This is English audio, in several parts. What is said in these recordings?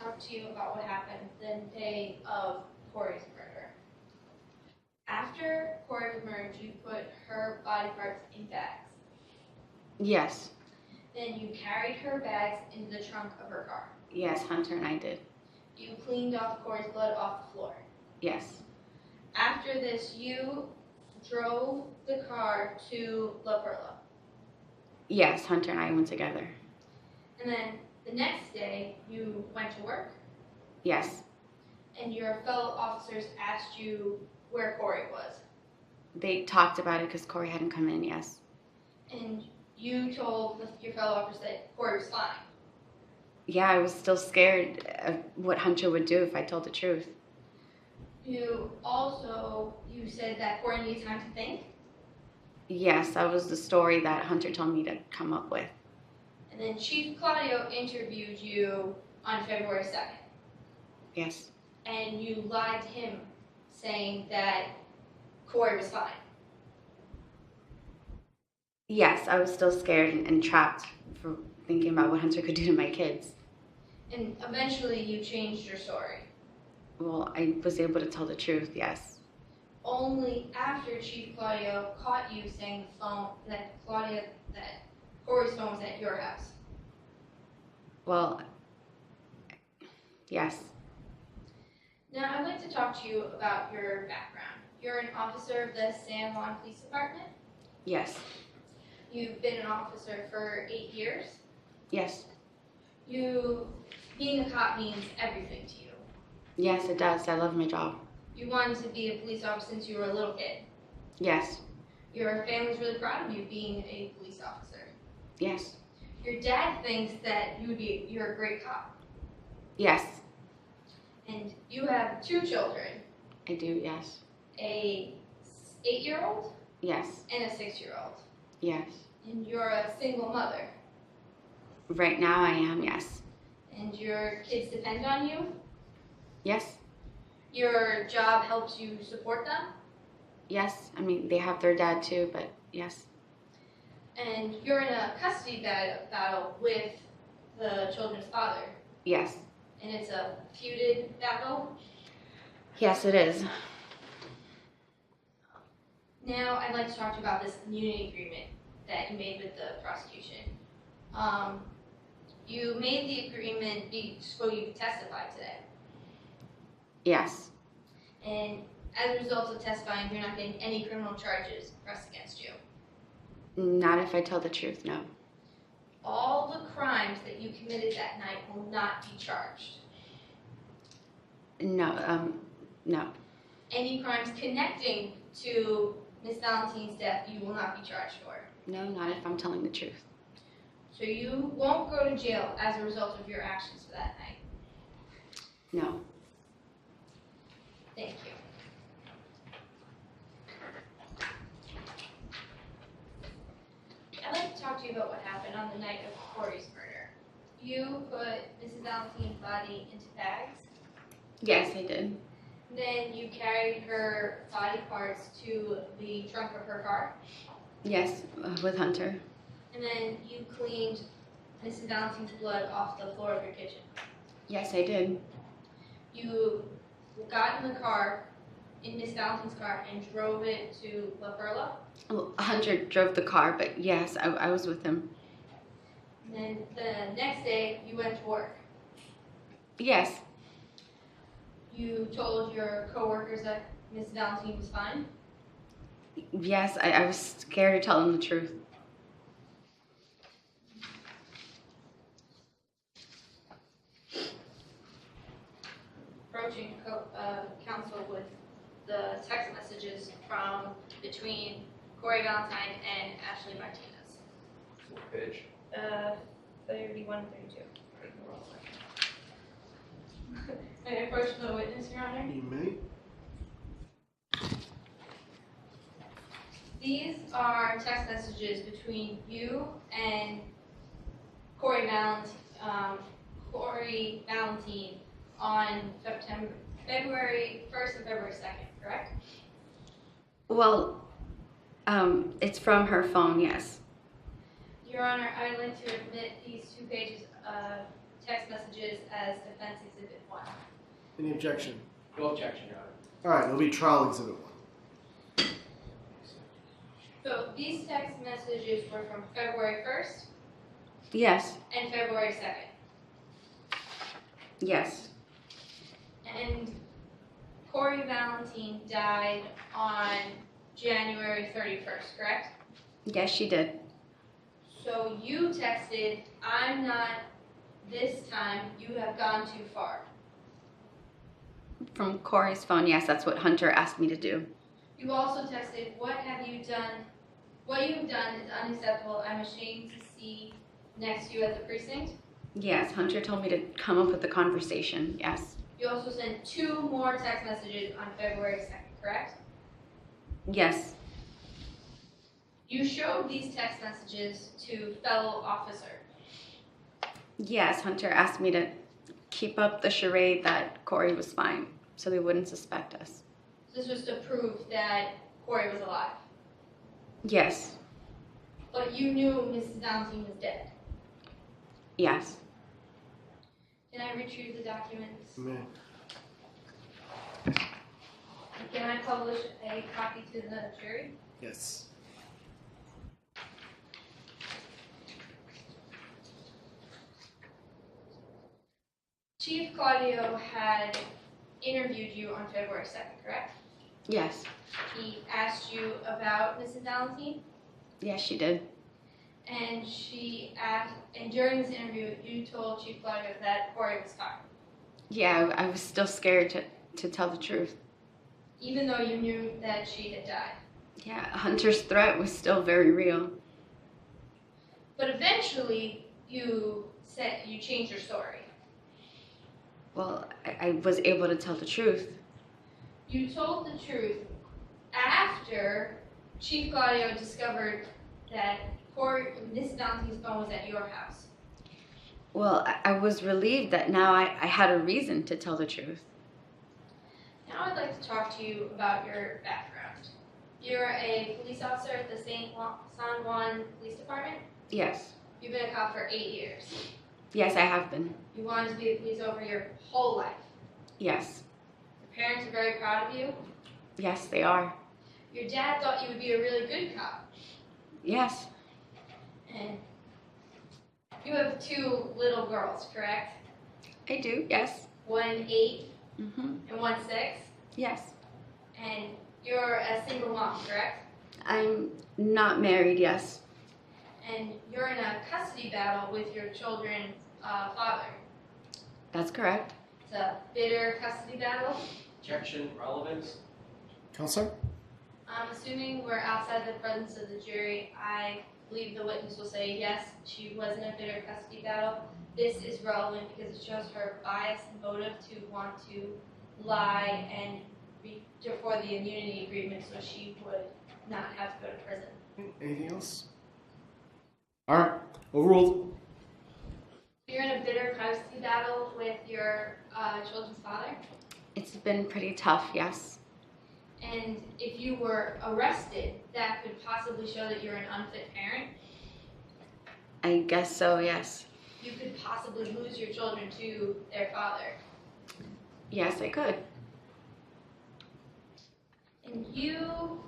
talk to you about what happened the day of Corey's murder. After Corey was murdered, you put her body parts in bags. Yes. Then you carried her bags into the trunk of her car. Yes, Hunter and I did. You cleaned off Corey's blood off the floor. Yes. After this, you drove the car to La Perla. Yes, Hunter and I went together. And then the next day, you went to work. Yes. And your fellow officers asked you where Corey was. They talked about it because Corey hadn't come in, yes. And you told your fellow officers that Corey was fine. Yeah, I was still scared of what Hunter would do if I told the truth. You said that Corey needed time to think. Yes, that was the story that Hunter told me to come up with. And then Chief Claudio interviewed you on February 2nd. Yes. And you lied to him, saying that Corey was fine. Yes, I was still scared and trapped for thinking about what Hunter could do to my kids. And eventually you changed your story. Well, I was able to tell the truth, yes. Only after Chief Claudio caught you saying that Corey's phone was at your house. Well, yes. Now I'd like to talk to you about your background. You're an officer of the San Juan Police Department. Yes. You've been an officer for 8 years. Yes. Being a cop means everything to you. Yes, it does. I love my job. You wanted to be a police officer since you were a little kid. Yes. Your family's really proud of you being a police officer. Yes. Your dad thinks that you're a great cop. Yes. And you have 2 children. I do, yes. A 8-year-old Yes. and a 6-year-old. Yes. And you're a single mother. Right now I am, yes. And your kids depend on you. Yes. Your job helps you support them. Yes. I mean, they have their dad too, but yes. And you're in a custody battle with the children's father. Yes. And it's a feuded battle. Yes, it is. Now I'd like to talk to you about this immunity agreement that you made with the prosecution. You made the agreement so you could testify today. Yes. And as a result of testifying, you're not getting any criminal charges pressed against you. Not if I tell the truth, no. All the crimes that you committed that night will not be charged. No, no. Any crimes connecting to Miss Valentine's death, you will not be charged for. No, not if I'm telling the truth. So you won't go to jail as a result of your actions for that night. No. Thank you. I'd like to talk to you about what happened on the night of Corey's murder. You put Mrs. Valentine's body into bags. Yes, I did. Then you carried her body parts to the trunk of her car. Yes, with Hunter. And then you cleaned Mrs. Valentine's blood off the floor of your kitchen. Yes, I did. You got in the car, in Miss Valentine's car, and drove it to La Perla. Well, Hunter drove the car, but yes, I was with him. And then the next day, you went to work. Yes. You told your coworkers that Miss Valentine was fine. Yes, I was scared to tell them the truth. Approaching counsel with the text messages from between Corey Valentine and Ashley Martinez. What page? 31 and 32. May I approach the witness, Your Honor? You may. These are text messages between you and Corey Valentine on February 1st and February 2nd, correct? Well, it's from her phone, yes. Your Honor, I would like to admit these 2 pages of text messages as Defense Exhibit 1. Any objection? No objection, Your Honor. All right, it'll be trial exhibit 1. So these text messages were from February 1st Yes. and February 2nd. Yes. And Corey Valentine died on January 31st, correct? Yes, she did. So you texted, "I'm not this time, you have gone too far." From Corey's phone, yes, that's what Hunter asked me to do. You also texted, "What have you done? What you have done is unacceptable. I'm ashamed to see next to you at the precinct." Yes, Hunter told me to come up with a conversation, yes. You also sent 2 more text messages on February 2nd, correct? Yes. You showed these text messages to fellow officer. Yes, Hunter asked me to keep up the charade that Corey was fine, so they wouldn't suspect us. This was to prove that Corey was alive. Yes. But you knew Mrs. Valentine was dead. Yes. Can I retrieve the documents? Man. Can I publish a copy to the jury? Yes. Chief Claudio had interviewed you on February 2nd, correct? Yes. He asked you about Mrs. Valentine, Yes, she did. and and during this interview, you told Chief Claudio that Corey was fine, Yeah, I was still scared to tell the truth. even though you knew that she had died. Yeah, Hunter's threat was still very real. But eventually, you changed your story. Well, I was able to tell the truth. You told the truth after Chief Claudio discovered that Mrs. Valentine's phone was at your house. Well, I was relieved that now I had a reason to tell the truth. Now I'd like to talk to you about your background. You're a police officer at the San Juan Police Department. Yes. You've been a cop for 8 years. Yes, I have been. You wanted to be a police over your whole life. Yes. Your parents are very proud of you. Yes, they are. Your dad thought you would be a really good cop. Yes. And you have 2 little girls, correct? I do, yes. One 8 Mm-hmm. and one 6. Yes. And you're a single mom, correct? I'm not married, yes. And you're in a custody battle with your children's father. That's correct. It's a bitter custody battle. Objection, relevance. Counselor? I'm assuming we're outside the presence of the jury. I believe the witness will say yes, she was in a bitter custody battle. This is relevant because it shows her bias and motive to want to lie and for the immunity agreement so she would not have to go to prison. Anything else? All right, overruled. You're in a bitter custody battle with your children's father, It's been pretty tough, yes. and if you were arrested, that could possibly show that you're an unfit parent. I guess so, yes. You could possibly lose your children to their father. Yes, I could. And you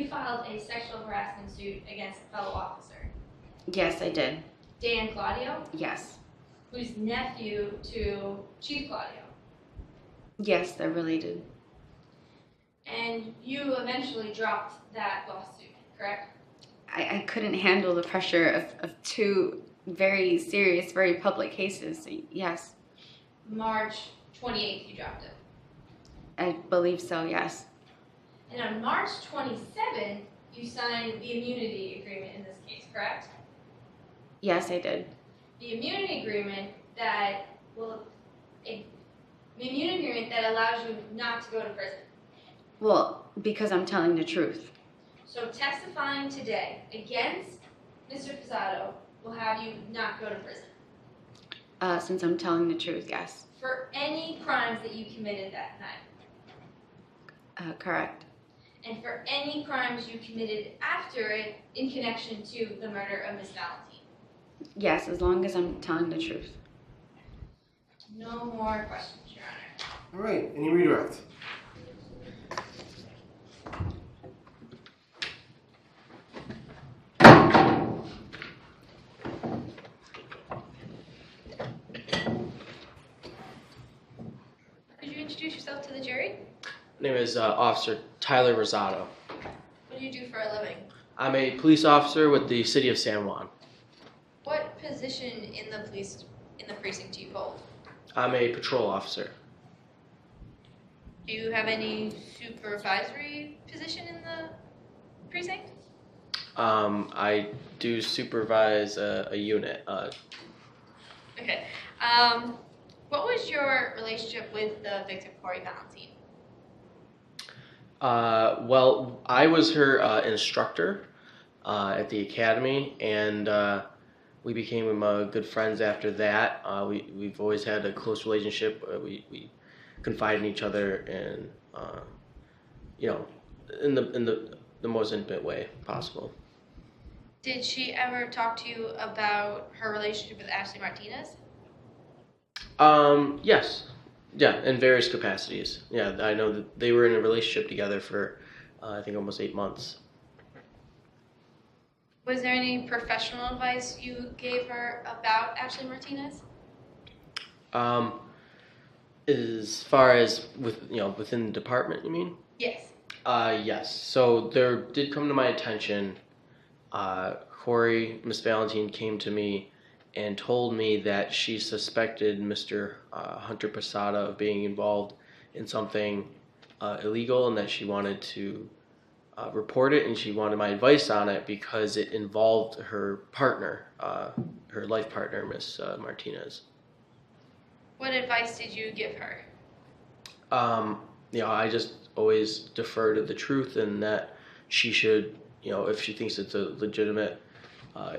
filed a sexual harassment suit against a fellow officer, Yes, I did. Dan Claudio, Yes. who's nephew to Chief Claudio. Yes, they're related. And you eventually dropped that lawsuit, correct? I couldn't handle the pressure of 2 very serious, very public cases. Yes, March 28th, you dropped it. I believe so, yes. And on March 27th, you signed the immunity agreement in this case, correct? Yes, I did. The immunity agreement that allows you not to go to prison. Well, because I'm telling the truth. So testifying today against Mr. Posado will have you not go to prison Since I'm telling the truth, yes. for any crimes that you committed that night, Correct. and for any crimes you committed after it in connection to the murder of Miss Valentine. Yes, as long as I'm telling the truth. No more questions, Your Honor. All right, any redirect? Could you introduce yourself to the jury? My name is Officer Tyler Rosado. What do you do for a living? I'm a police officer with the city of San Juan. What position in the precinct do you hold? I'm a patrol officer. Do you have any supervisory position in the precinct? I do supervise a unit. Okay. What was your relationship with the victim, Corey Valentine? Well, I was her instructor at the academy, and we became good friends after that. We've always had a close relationship. We confide in each other, and in the most intimate way possible. Did she ever talk to you about her relationship with Ashley Martinez? Yes. Yeah, in various capacities. Yeah, I know that they were in a relationship together for, I think, almost 8 months. Was there any professional advice you gave her about Ashley Martinez? As far as within the department, you mean? Yes. Yes. So there did come to my attention. Miss Valentine came to me and told me that she suspected Mr. Hunter Posada of being involved in something illegal, and that she wanted to report it, and she wanted my advice on it because it involved her partner, her life partner, Miss Martinez. What advice did you give her? I just always defer to the truth, and that she should, if she thinks it's a legitimate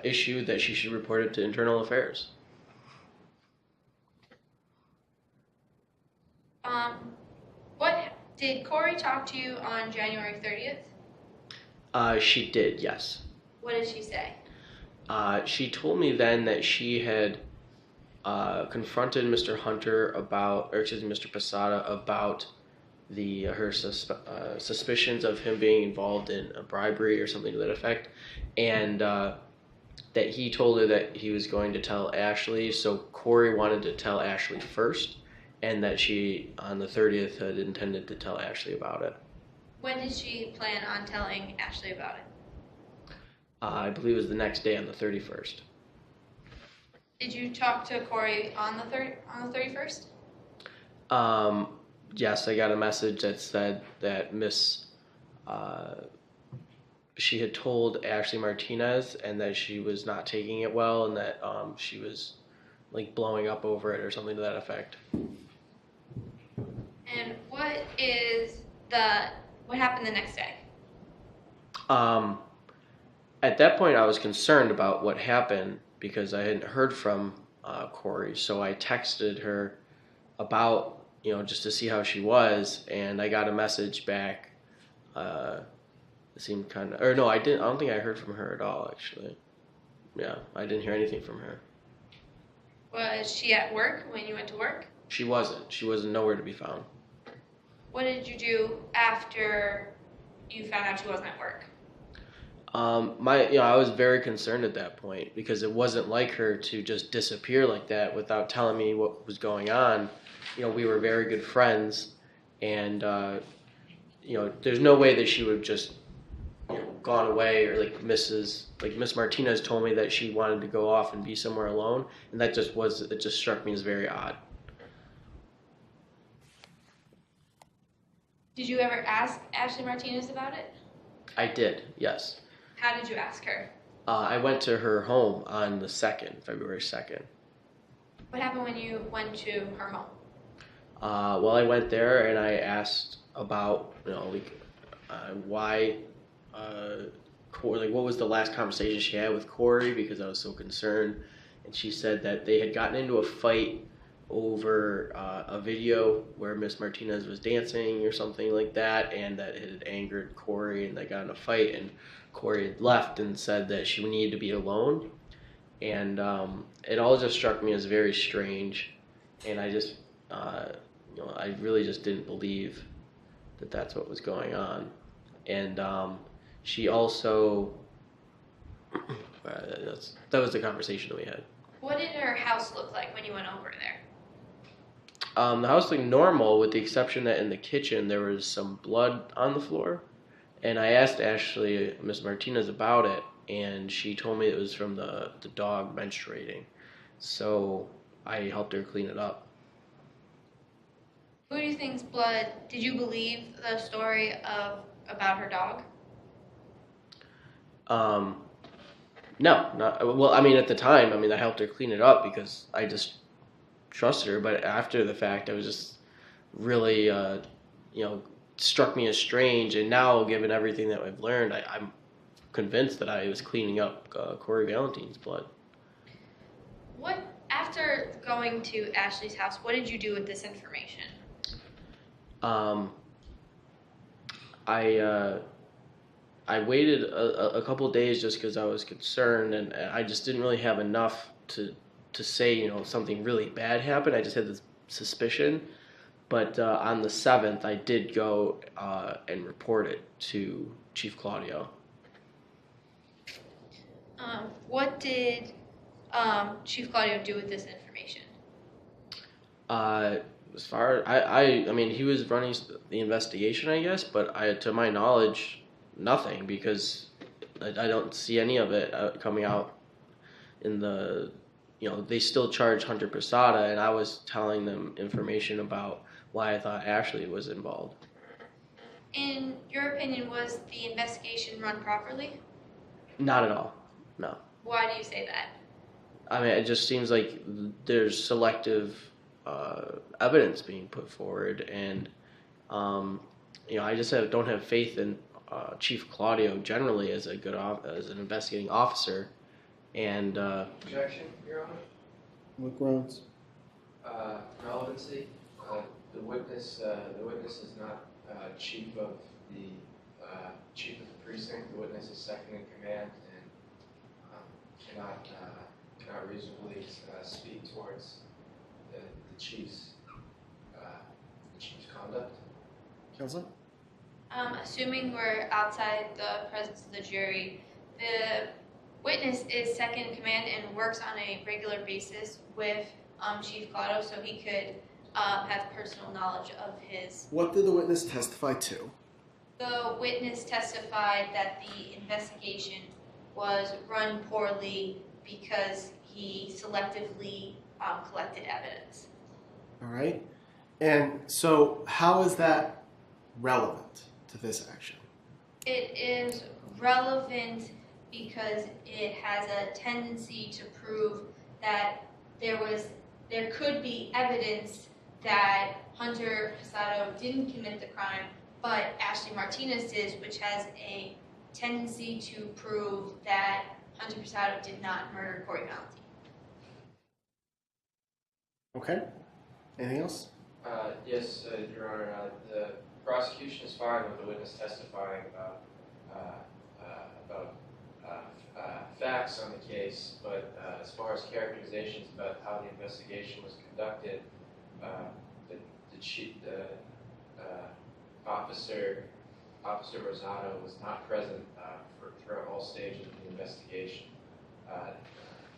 issue, that she should report it to Internal Affairs. What did Corey talk to you on January 30th? She did, yes. What did she say? She told me then that she had confronted Mr. Mr. Posada about her suspicions of him being involved in a bribery or something to that effect, and that he told her that he was going to tell Ashley. So Corey wanted to tell Ashley first, and that she, on the 30th, had intended to tell Ashley about it. When did she plan on telling Ashley about it? I believe it was the next day, on the 31st. Did you talk to Corey on the 31st? Yes, I got a message that said that she had told Ashley Martinez, and that she was not taking it well, and that she was like blowing up over it or something to that effect. And what happened the next day? At that point, I was concerned about what happened because I hadn't heard from Corey, so I texted her about, just to see how she was, and I got a message back. It seemed no, I didn't. I don't think I heard from her at all, actually. Yeah, I didn't hear anything from her. Was she at work when you went to work? She wasn't. She wasn't nowhere to be found. What did you do after you found out she wasn't at work? I was very concerned at that point because it wasn't like her to just disappear like that without telling me what was going on. We were very good friends, and there's no way that she would have just gone away, or like Miss Martinez told me that she wanted to go off and be somewhere alone, and it just struck me as very odd. Did you ever ask Ashley Martinez about it? I did, yes. How did you ask her? I went to her home on the 2nd, February 2nd. What happened when you went to her home? Well, I went there and I asked about, why, what was the last conversation she had with Corey, because I was so concerned. And she said that they had gotten into a fight over a video where Miss Martinez was dancing or something like that, and that it had angered Corey, and they got in a fight, and Corey had left and said that she needed to be alone. And it all just struck me as very strange. and I just, I really just didn't believe that that's what was going on. And she also, that was the conversation that we had. What did her house look like when you went over there? The house looked normal, with the exception that in the kitchen there was some blood on the floor. And I asked Ashley, Miss Martinez, about it, and she told me it was from the dog menstruating. So I helped her clean it up. Who do you think's blood? Did you believe the story about her dog? No, not well. I mean, at the time, I helped her clean it up because I just trusted her. But after the fact, I was just really, struck me as strange. And now, given everything that I've learned, I'm convinced that I was cleaning up Corey Valentine's blood. What, after going to Ashley's house, what did you do with this information? I waited a couple days just because I was concerned, and I just didn't really have enough to say, something really bad happened. I just had this suspicion. But on the 7th, I did go and report it to Chief Claudio. What did Chief Claudio do with this information? As far I mean, he was running the investigation, I guess, but to my knowledge, nothing, because I don't see any of it coming out in the, they still charge Hunter Prasada, and I was telling them information about why I thought Ashley was involved. In your opinion, was the investigation run properly? Not at all, no. Why do you say that? I mean, it just seems like there's selective evidence being put forward, and I just don't have faith in Chief Claudio generally as as an investigating officer. And Objection, Your Honor. What grounds? Relevancy. The witness is not chief of the precinct. The witness is second in command and cannot reasonably speak towards the chief's conduct. Counselor? Assuming we're outside the presence of the jury, the witness is second in command and works on a regular basis with Chief Claudio, so he could have personal knowledge of his. What did the witness testify to? The witness testified that the investigation was run poorly because he selectively collected evidence. All right. And so how is that relevant to this action? It is relevant because it has a tendency to prove that there could be evidence that Hunter Posado didn't commit the crime, but Ashley Martinez did, which has a tendency to prove that Hunter Posado did not murder Corey Valentine. Okay. Anything else? Yes, Your Honor. The prosecution is fine with the witness testifying about facts on the case, but as far as characterizations about how the investigation was conducted, Officer Rosado was not present throughout all stages of the investigation,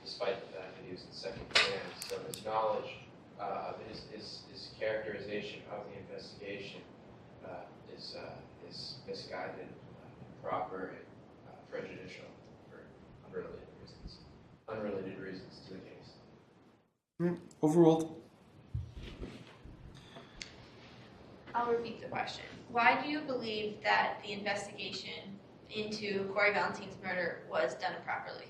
despite the fact that he was in second command. So his knowledge of his characterization of the investigation is misguided, improper, and prejudicial for unrelated reasons to the case. Overruled. I'll repeat the question. Why do you believe that the investigation into Corey Valentine's murder was done improperly?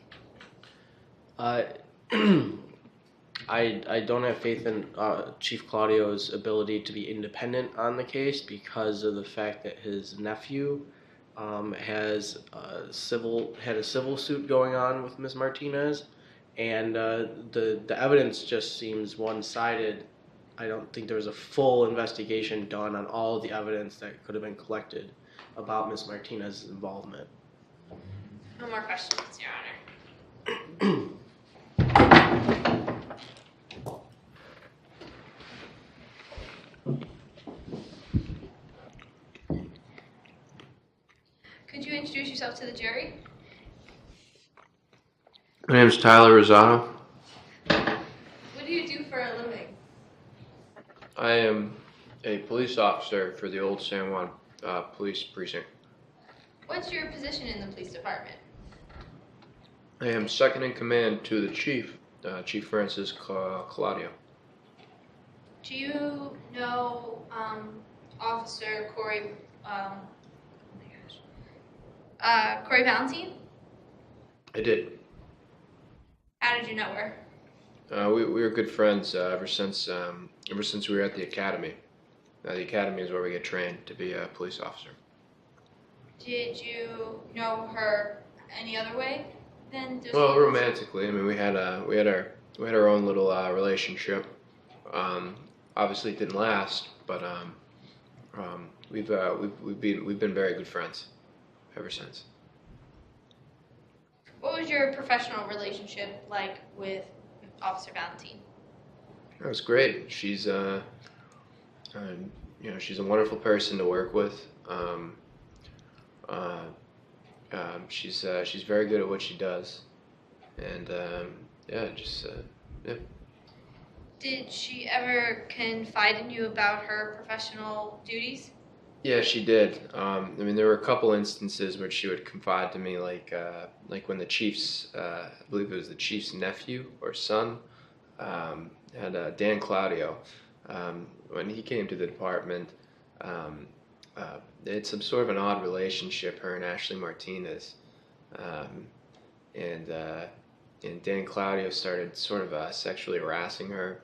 I don't have faith in Chief Claudio's ability to be independent on the case because of the fact that his nephew had a civil suit going on with Ms. Martinez, and the evidence just seems one-sided. I don't think there was a full investigation done on all the evidence that could have been collected about Ms. Martinez's involvement. No more questions, Your Honor. introduce yourself to the jury? My name is Tyler Rosado. What do you do for a living? I am a police officer for the Old San Juan Police Precinct. What's your position in the police department? I am second in command to the chief, Chief Francis Claudio. Do you know Officer Corey? Corey Valentine? I did. How did you know her? We were good friends ever since we were at the academy. The academy is where we get trained to be a police officer. Did you know her any other way than just? Well, romantically, I mean, we had our own little relationship. Obviously, it didn't last, but we've been very good friends ever since. What was your professional relationship like with Officer Valentine? That was great. She's she's a wonderful person to work with. She's very good at what she does, and yeah. Did she ever confide in you about her professional duties? Yeah, she did. I mean, there were a couple instances where she would confide to me, like when the chief's, I believe it was the chief's nephew or son, had Dan Claudio. When he came to the department, they had some sort of an odd relationship, her and Ashley Martinez, and Dan Claudio started sort of sexually harassing her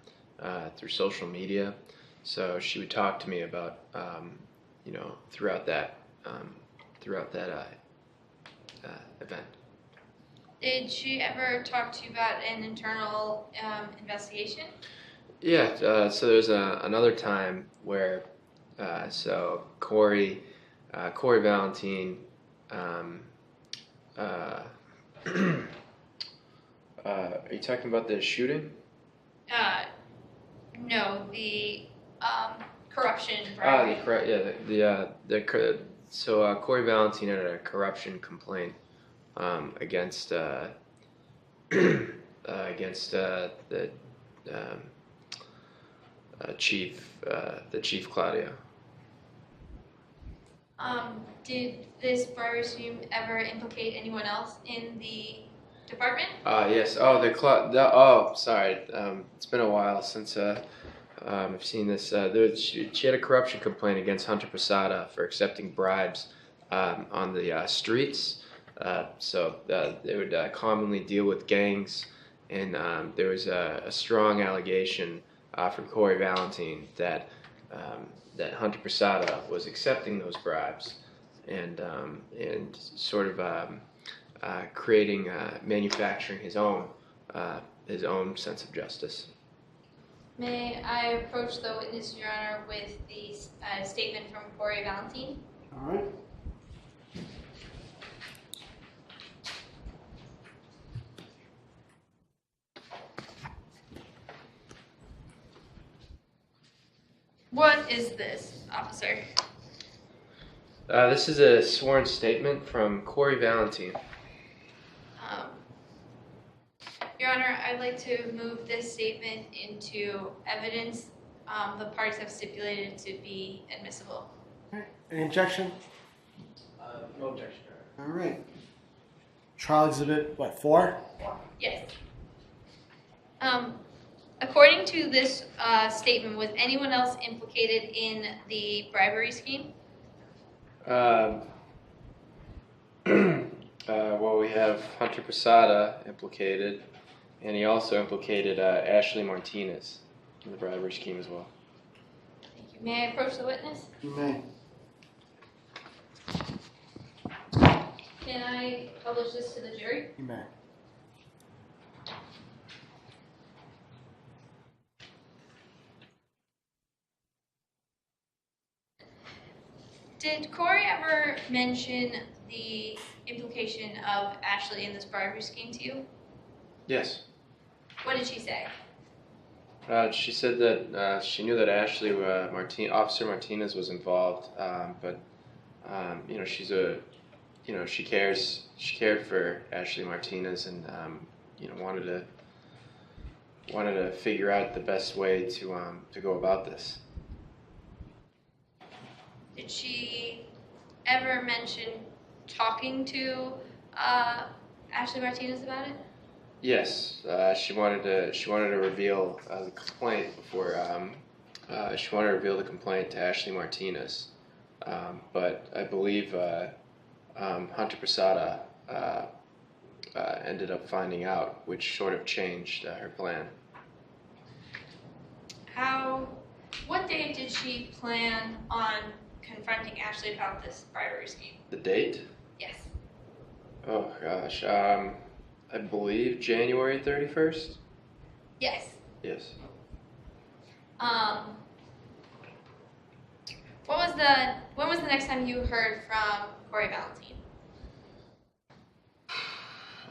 through social media. So she would talk to me about, throughout that event. Did she ever talk to you about an internal investigation? Yeah. So there's another time where Corey Valentine. Are you talking about the shooting? No, the corruption. Bribery. So Corey Valentine had a corruption complaint against the chief Claudio. Did this bribery scheme ever implicate anyone else in the department? Yes. Oh, sorry. It's been a while since I've seen this. She had a corruption complaint against Hunter Posada for accepting bribes on the streets. So they would commonly deal with gangs, and there was a strong allegation from Corey Valentine that Hunter Posada was accepting those bribes and sort of manufacturing his own sense of justice. May I approach the witness, Your Honor, with the statement from Corey Valentine? All right. What is this, officer? This is a sworn statement from Corey Valentine. Your Honor, I'd like to move this statement into evidence. The parties have stipulated to be admissible. All right. Any objection? No objection. All right. Trial exhibit, 4? Yes. According to this statement, was anyone else implicated in the bribery scheme? Well, we have Hunter Posada implicated, and he also implicated Ashley Martinez in the bribery scheme as well. Thank you. May I approach the witness? You may. Can I publish this to the jury? You may. Did Corey ever mention the implication of Ashley in this bribery scheme to you? Yes. What did she say? She said that she knew that Ashley Officer Martinez was involved, but she's a she cared for Ashley Martinez, and wanted to figure out the best way to go about this. Did she ever mention talking to Ashley Martinez about it? Yes, she wanted to reveal the complaint before. She wanted to reveal the complaint to Ashley Martinez, but I believe Hunter Prasada ended up finding out, which sort of changed her plan. What date did she plan on confronting Ashley about this bribery scheme? The date? Yes. Oh gosh, I believe January 31st. Yes. Yes. When was the next time you heard from Corey Valentine?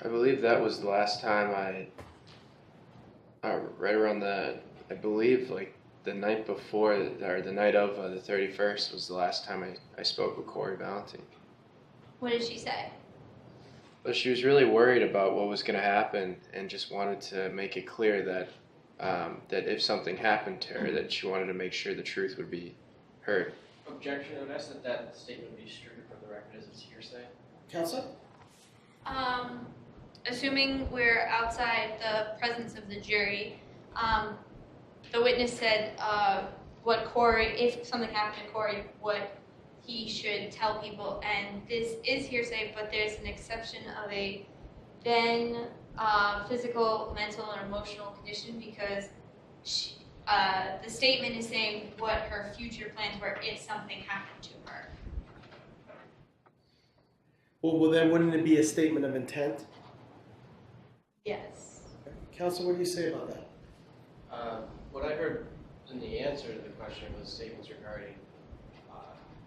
I believe that was the last time right around I believe like the night before, or the night of the 31st was the last time I spoke with Corey Valentine. What did she say? But she was really worried about what was going to happen, and just wanted to make it clear that that if something happened to her, that she wanted to make sure the truth would be heard. Objection. I would ask that statement be stricken from the record as it's hearsay. Counselor? Assuming we're outside the presence of the jury, the witness said what Corey, if something happened to Corey, what he should tell people, and this is hearsay, but there's an exception of a then physical, mental, and emotional condition, because the statement is saying what her future plans were if something happened to her. Well, then wouldn't it be a statement of intent? Yes. Counselor, what do you say about that? What I heard in the answer to the question was statements regarding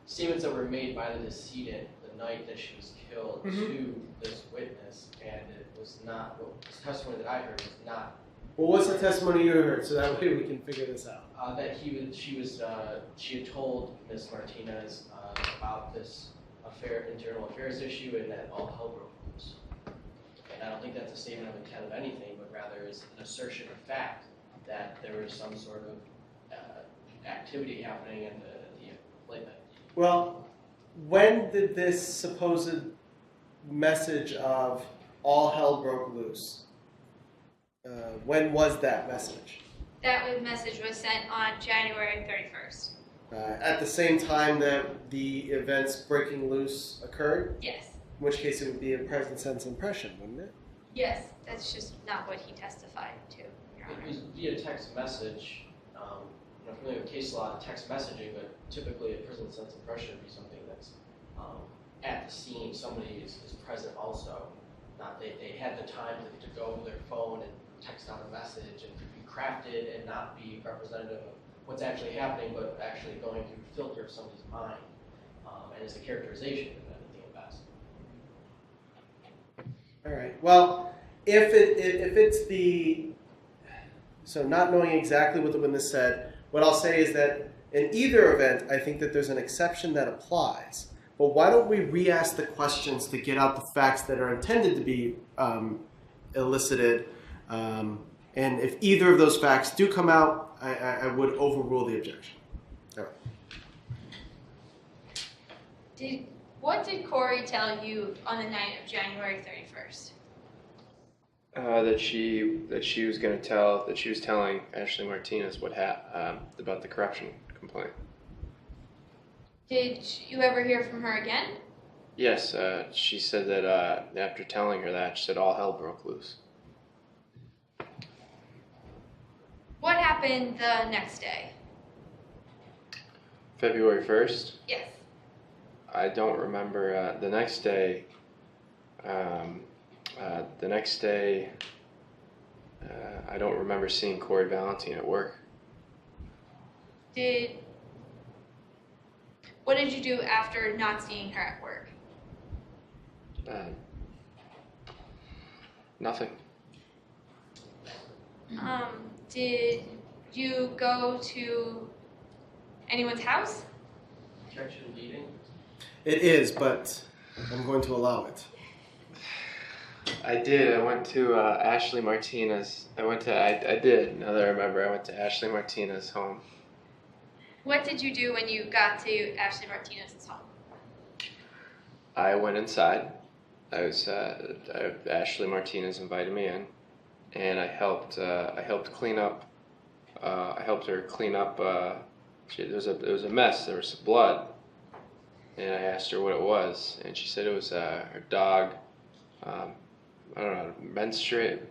statements that were made by the decedent the night that she was killed to this witness, and it was not, the testimony that I heard was not. Well, what's the testimony you heard, so that way we can figure this out? That she had told Ms. Martinez about this internal affairs issue, and that all hell broke loose. And I don't think that's a statement of intent of anything, but rather is an assertion of fact that there was some sort of activity happening in the appointment. Well, when did this supposed message of all hell broke loose? When was that message? That message was sent on January 31st. At the same time that the events breaking loose occurred? Yes. In which case it would be a present sense impression, wouldn't it? Yes, that's just not what he testified to, Your It Honor. was via text message. I'm not familiar with case law, text messaging, but typically a present sense impression would be something that's at the scene. Somebody is present also. Not they had the time to go to their phone and text out a message and be crafted and not be representative of what's actually happening, but actually going through the filter of somebody's mind, and is a characterization of anything at best. All right. Well, if it's so not knowing exactly what the witness said, what I'll say is that in either event, I think that there's an exception that applies. But why don't we re-ask the questions to get out the facts that are intended to be elicited? And if either of those facts do come out, I would overrule the objection. All right. What did Corey tell you on the night of January 31st? That she was telling Ashley Martinez about the corruption complaint. Did you ever hear from her again? Yes, she said that after telling her that, she said all hell broke loose. What happened the next day? February 1st? Yes. I don't remember. The next day, I don't remember seeing Corey Valentine at work. What did you do after not seeing her at work? Nothing. Did you go to anyone's house? Objection leading. It is, but I'm going to allow it. I did. I went to Ashley Martinez. I did. Now that I remember, I went to Ashley Martinez's home. What did you do when you got to Ashley Martinez's home? I went inside. Ashley Martinez invited me in, and I helped clean up. I helped her clean up. There was a mess. There was some blood, and I asked her what it was, and she said it was her dog. I don't know, menstruating,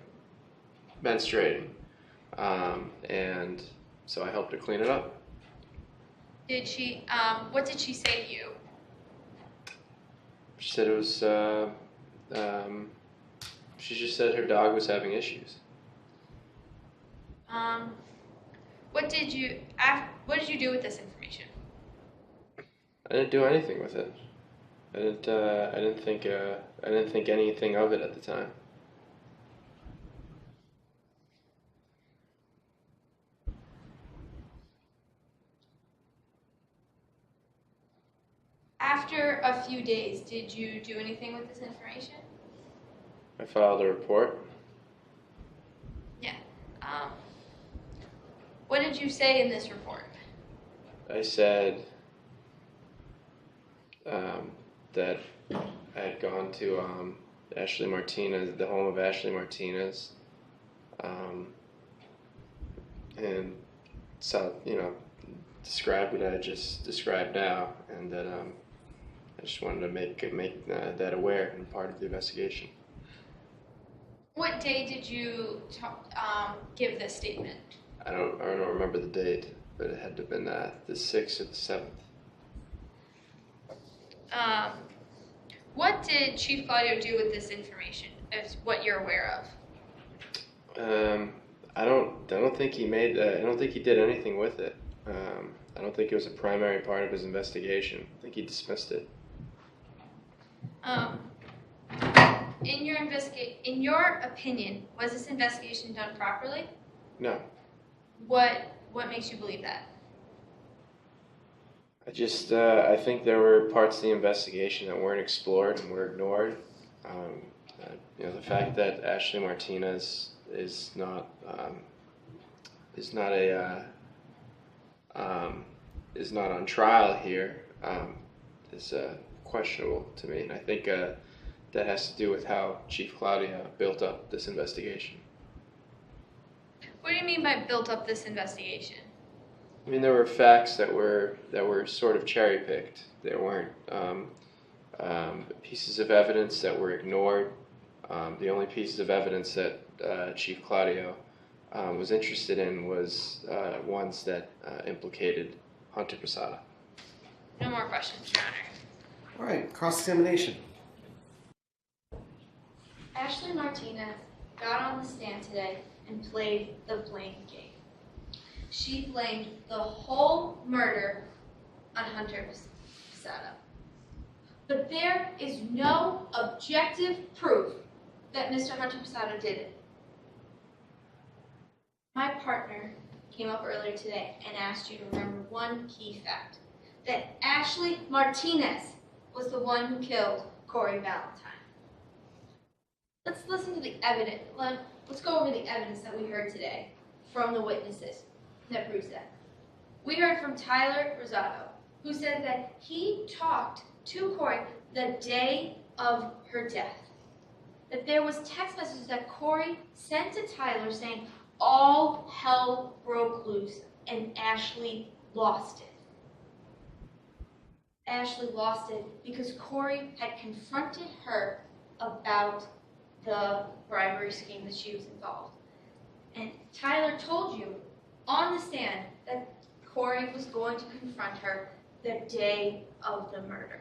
and so I helped her clean it up. Did she? What did she say to you? She said it was. She just said her dog was having issues. What did you do with this information? I didn't do anything with it. I didn't think anything of it at the time. After a few days, did you do anything with this information? I filed a report. Yeah. What did you say in this report? I said that I had gone to Ashley Martinez, the home of Ashley Martinez, and so described what I just described now, and that I just wanted to make that aware and part of the investigation. What day did you give this statement? I don't remember the date, but it had to have been the 6th or the 7th. What did Chief Claudio do with this information, as what you're aware of? I don't think he made. I don't think he did anything with it. I don't think it was a primary part of his investigation. I think he dismissed it. In your opinion, was this investigation done properly? No. What makes you believe that? I think there were parts of the investigation that weren't explored and were ignored. The fact that Ashley Martinez is not on trial here is questionable to me, and I think that has to do with how Chief Claudia built up this investigation. What do you mean by built up this investigation? I mean, there were facts that were sort of cherry picked. There weren't pieces of evidence that were ignored. The only pieces of evidence that Chief Claudio was interested in was ones that implicated Hunter Posada. No more questions, Your Honor. All right, cross-examination. Ashley Martinez got on the stand today and played the blame game. She blamed the whole murder on Hunter Posada. But there is no objective proof that Mr. Hunter Posada did it. My partner came up earlier today and asked you to remember one key fact, that Ashley Martinez was the one who killed Corey Valentine. Let's listen to the evidence. Let's go over the evidence that we heard today from the witnesses that proves that. We heard from Tyler Rosado, who said that he talked to Corey the day of her death. That there was text messages that Corey sent to Tyler saying all hell broke loose and Ashley lost it. Ashley lost it because Corey had confronted her about the bribery scheme that she was involved. And Tyler told you on the stand that Corey was going to confront her the day of the murder.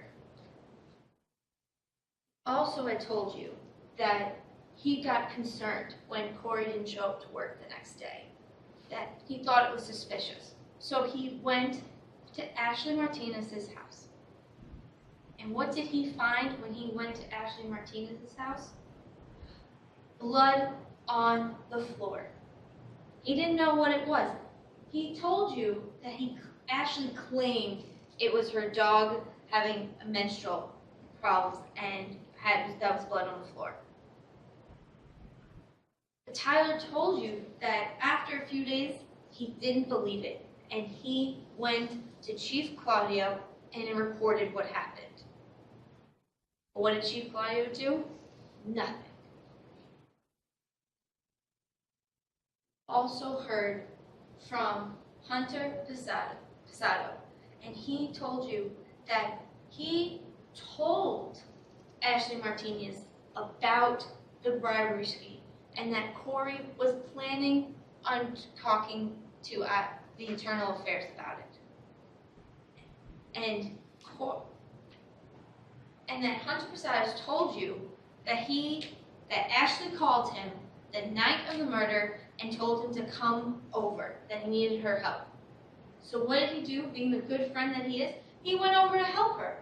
Also, I told you that he got concerned when Corey didn't show up to work the next day, that he thought it was suspicious. So he went to Ashley Martinez's house. And what did he find when he went to Ashley Martinez's house? Blood on the floor. He didn't know what it was. He told you that Ashley claimed it was her dog having a menstrual problems and that was blood on the floor. Tyler told you that after a few days, he didn't believe it, and he went to Chief Claudio and reported what happened. What did Chief Claudio do? Nothing. Also heard from Hunter Posado, and he told you that he told Ashley Martinez about the bribery scheme and that Corey was planning on talking to the Internal Affairs about it. And that Hunter Posado told you that Ashley called him the night of the murder and told him to come over, that he needed her help. So what did he do, being the good friend that he is? He went over to help her,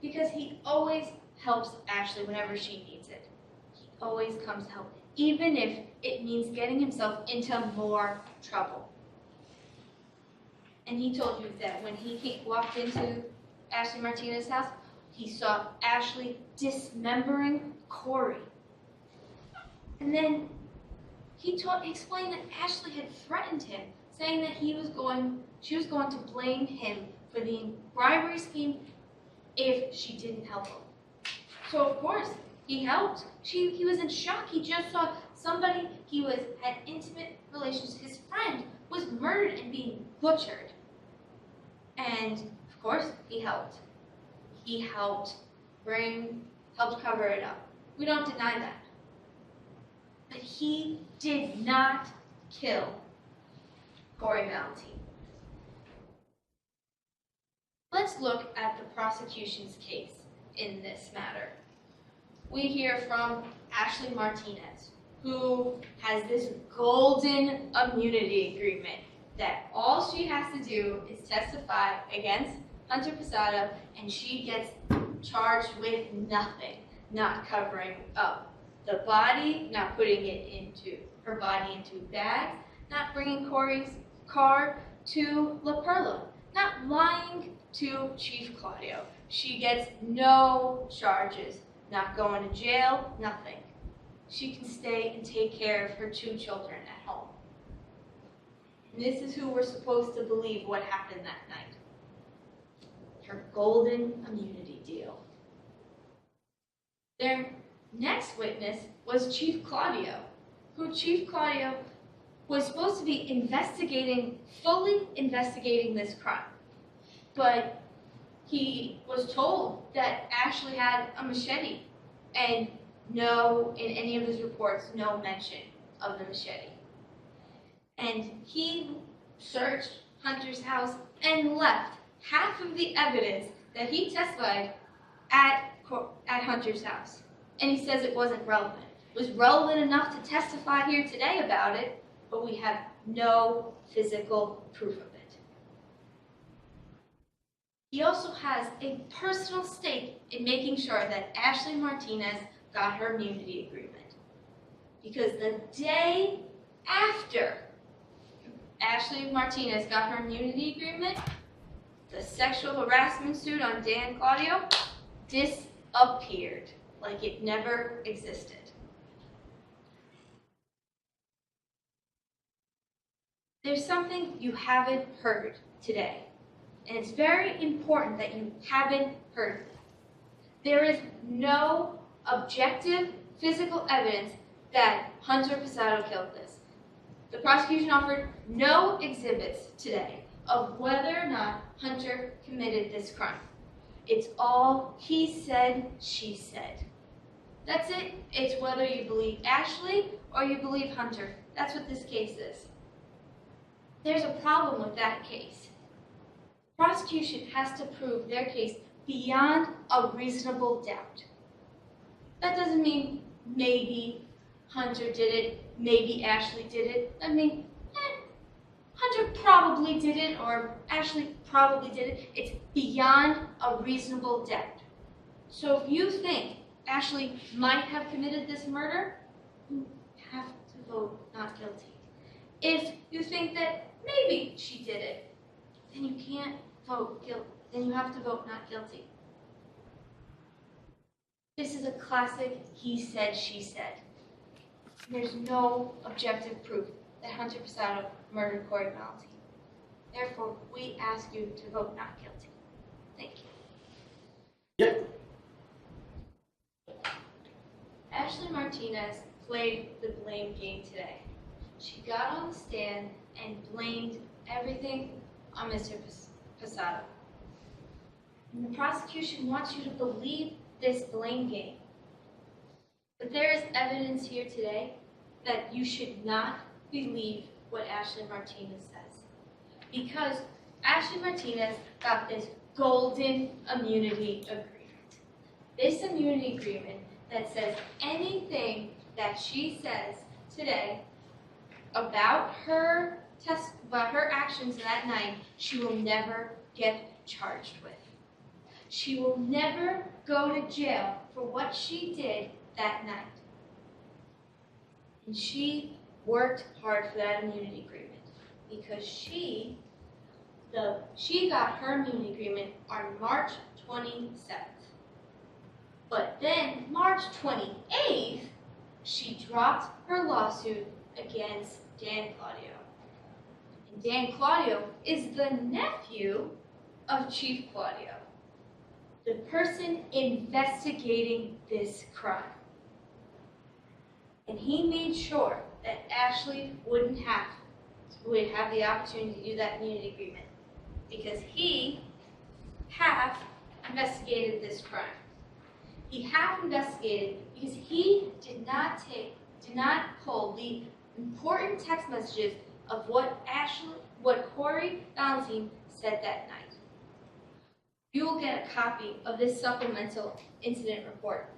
because he always helps Ashley whenever she needs it. He always comes to help, even if it means getting himself into more trouble. And he told you that when he walked into Ashley Martinez's house, he saw Ashley dismembering Corey. And then he explained that Ashley had threatened him, saying that she was going to blame him for the bribery scheme if she didn't help him. So of course he helped. He was in shock. He just saw somebody had intimate relations. His friend was murdered and being butchered, and of course he helped. He helped cover it up. We don't deny that. But he did not kill Corey Valentine. Let's look at the prosecution's case in this matter. We hear from Ashley Martinez, who has this golden immunity agreement that all she has to do is testify against Hunter Posado, and she gets charged with nothing, not covering up the body, not putting her body into bags, not bringing Corey's car to La Perla, not lying to Chief Claudio. She gets no charges, not going to jail, nothing. She can stay and take care of her 2 children at home. And this is who we're supposed to believe what happened that night. Her golden immunity deal. Their next witness was Chief Claudio, who Chief Claudio was supposed to be fully investigating this crime. But he was told that Ashley had a machete, and in any of his reports, no mention of the machete. And he searched Hunter's house and left half of the evidence that he testified at Hunter's house. And he says it wasn't relevant. It was relevant enough to testify here today about it, but we have no physical proof of it. He also has a personal stake in making sure that Ashley Martinez got her immunity agreement. Because the day after Ashley Martinez got her immunity agreement, the sexual harassment suit on Dan Claudio disappeared, like it never existed. There's something you haven't heard today, and it's very important that you haven't heard it. There is no objective physical evidence that Hunter Posado killed this. The prosecution offered no exhibits today of whether or not Hunter committed this crime. It's all he said, she said. That's it. It's whether you believe Ashley or you believe Hunter. That's what this case is. There's a problem with that case. The prosecution has to prove their case beyond a reasonable doubt. That doesn't mean maybe Hunter did it, maybe Ashley did it. I mean, Hunter probably did it, or Ashley probably did it. It's beyond a reasonable doubt. So if you think Ashley might have committed this murder, you have to vote not guilty. If you think that maybe she did it, then you can't vote guilty. Then you have to vote not guilty. This is a classic he said, she said. There's no objective proof that Hunter Posada murdered Corey Valentine. Therefore, we ask you to vote not guilty. Thank you. Yep. Ashley Martinez played the blame game today. She got on the stand and blamed everything on Mr. Posada. And the prosecution wants you to believe this blame game. But there is evidence here today that you should not believe what Ashley Martinez says. Because Ashley Martinez got this golden immunity agreement. This immunity agreement that says anything that she says today about her actions that night, she will never get charged with. She will never go to jail for what she did that night. And she worked hard for that immunity agreement because she got her immunity agreement on March 27th. But then, March 28th, she dropped her lawsuit against Dan Claudio. And Dan Claudio is the nephew of Chief Claudio, the person investigating this crime. And he made sure that Ashley would have the opportunity to do that immunity agreement because he half investigated this crime. He half investigated because he did not pull the important text messages of what Corey Valentine said that night. You will get a copy of this supplemental incident report.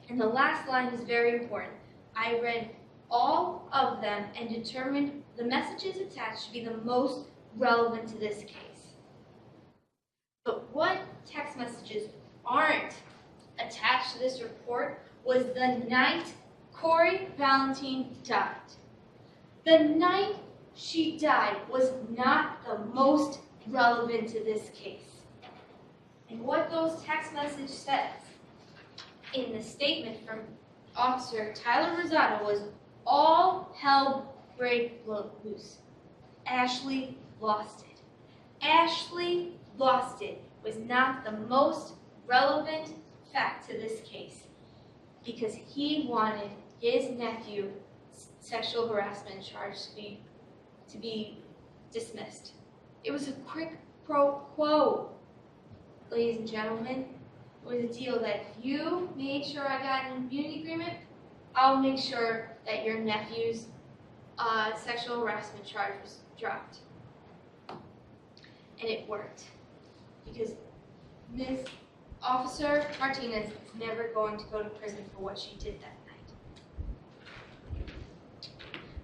And the last line is very important. I read all of them and determined the messages attached to be the most relevant to this case. But what text messages aren't attached to this report was the night Corey Valentine died. The night she died was not the most relevant to this case. And what those text messages says in the statement from Officer Tyler Rosado was all hell break loose. Ashley lost it. Ashley lost it was not the most relevant fact to this case because he wanted his nephew's sexual harassment charge to be dismissed. It was a quick pro quo, ladies and gentlemen. It was a deal that if you made sure I got an immunity agreement, I'll make sure that your nephew's sexual harassment charge was dropped. And it worked because Ms. Officer Martinez is never going to go to prison for what she did that night.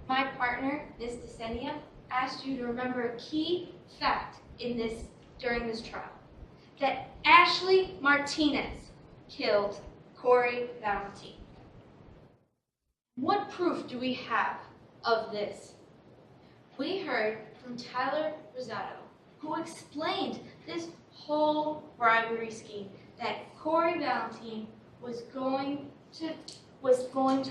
My partner, Ms. DeSenia, asked you to remember a key fact during this trial. That Ashley Martinez killed Corey Valentine. What proof do we have of this? We heard from Tyler Rosado, who explained this whole bribery scheme that Corey Valentine was going to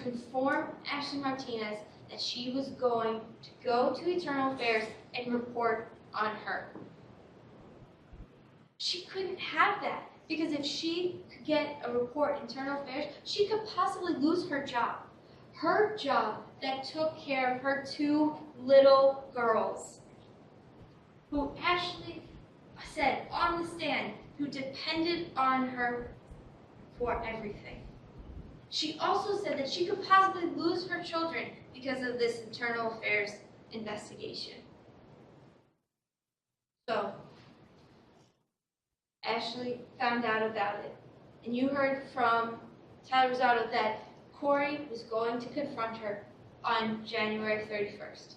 inform Ashley Martinez that she was going to go to Internal Affairs and report on her. She couldn't have that because if she could get a report in Internal Affairs, she could possibly lose her job. Her job that took care of her two little girls, who Ashley said on the stand, who depended on her for everything. She also said that she could possibly lose her children because of this Internal Affairs investigation. So, Ashley found out about it. And you heard from Tyler Rosado that Corey was going to confront her on January 31st.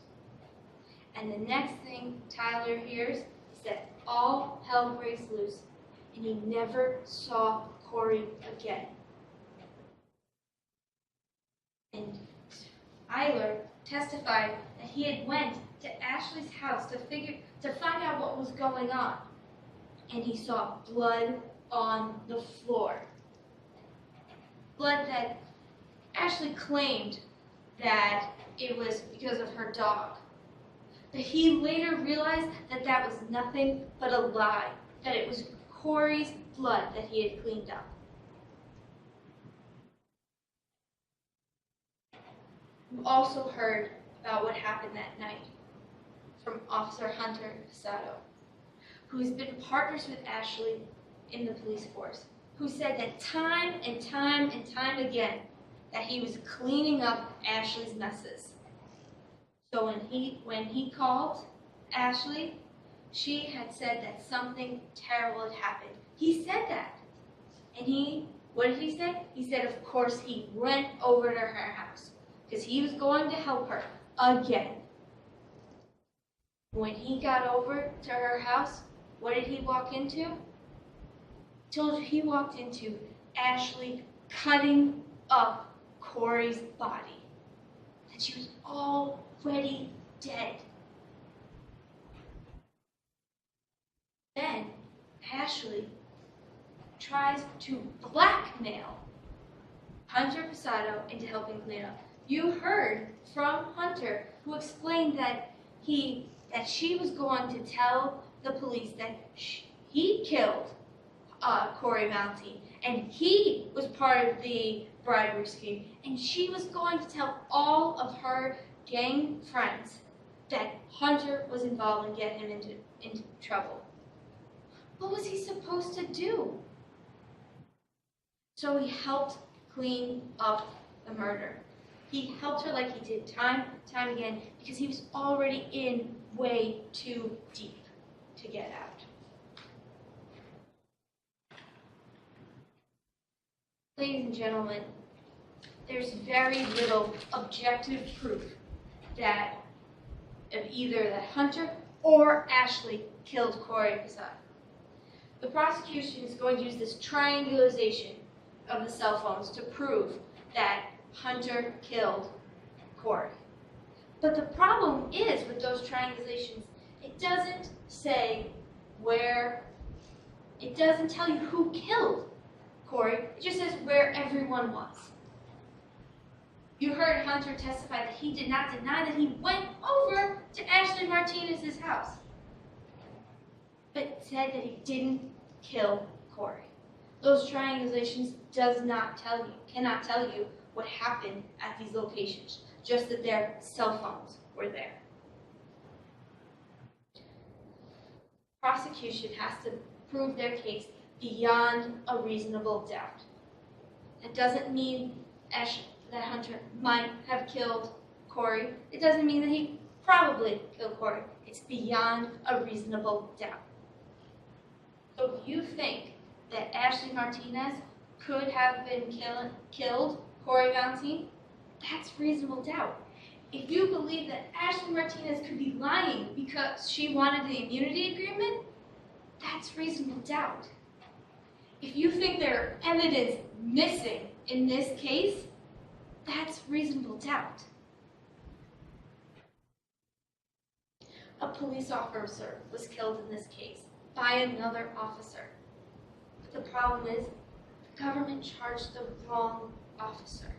And the next thing Tyler hears is that all hell breaks loose and he never saw Corey again. And Tyler testified that he had went to Ashley's house to find out what was going on. And he saw blood on the floor. blood that Ashley claimed that it was because of her dog. But he later realized that that was nothing but a lie, that it was Corey's blood that he had cleaned up. You also heard about what happened that night from Officer Hunter Passato, who has been partners with Ashley in the police force, who said that time and time and time again that he was cleaning up Ashley's messes. So when he called Ashley, she had said that something terrible had happened. He said that. And what did he say? He said, of course, he went over to her house because he was going to help her again. When he got over to her house, what did he walk into? He walked into Ashley cutting up Corey's body. And she was already dead. Then Ashley tries to blackmail Hunter Passato into helping clean up. You heard from Hunter, who explained that she was going to tell the police that he killed Corey Valentine, and he was part of the bribery scheme, and she was going to tell all of her gang friends that Hunter was involved in getting him into trouble. What was he supposed to do? So he helped clean up the murder. He helped her like he did time and time again because he was already in way too deep to get out. Ladies and gentlemen, there's very little objective proof that either that Hunter or Ashley killed Corey Passato. The prosecution is going to use this triangulation of the cell phones to prove that Hunter killed Corey. But the problem is with those triangulations, it doesn't say where, it doesn't tell you who killed Corey, it just says where everyone was. You heard Hunter testify that he did not deny that he went over to Ashley Martinez's house, but said that he didn't kill Corey. Those triangulations cannot tell you what happened at these locations, just that their cell phones were there. Prosecution has to prove their case beyond a reasonable doubt. That doesn't mean that Hunter might have killed Corey. It doesn't mean that he probably killed Corey. It's beyond a reasonable doubt. So if you think that Ashley Martinez could have been killed Corey Valentine, that's reasonable doubt. If you believe that Ashley Martinez could be lying because she wanted the immunity agreement, that's reasonable doubt. If you think there are evidence missing in this case, that's reasonable doubt. A police officer was killed in this case by another officer. But the problem is, the government charged the wrong officer.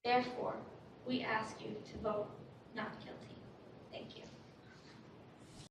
Therefore, we ask you to vote not guilty. Thank you.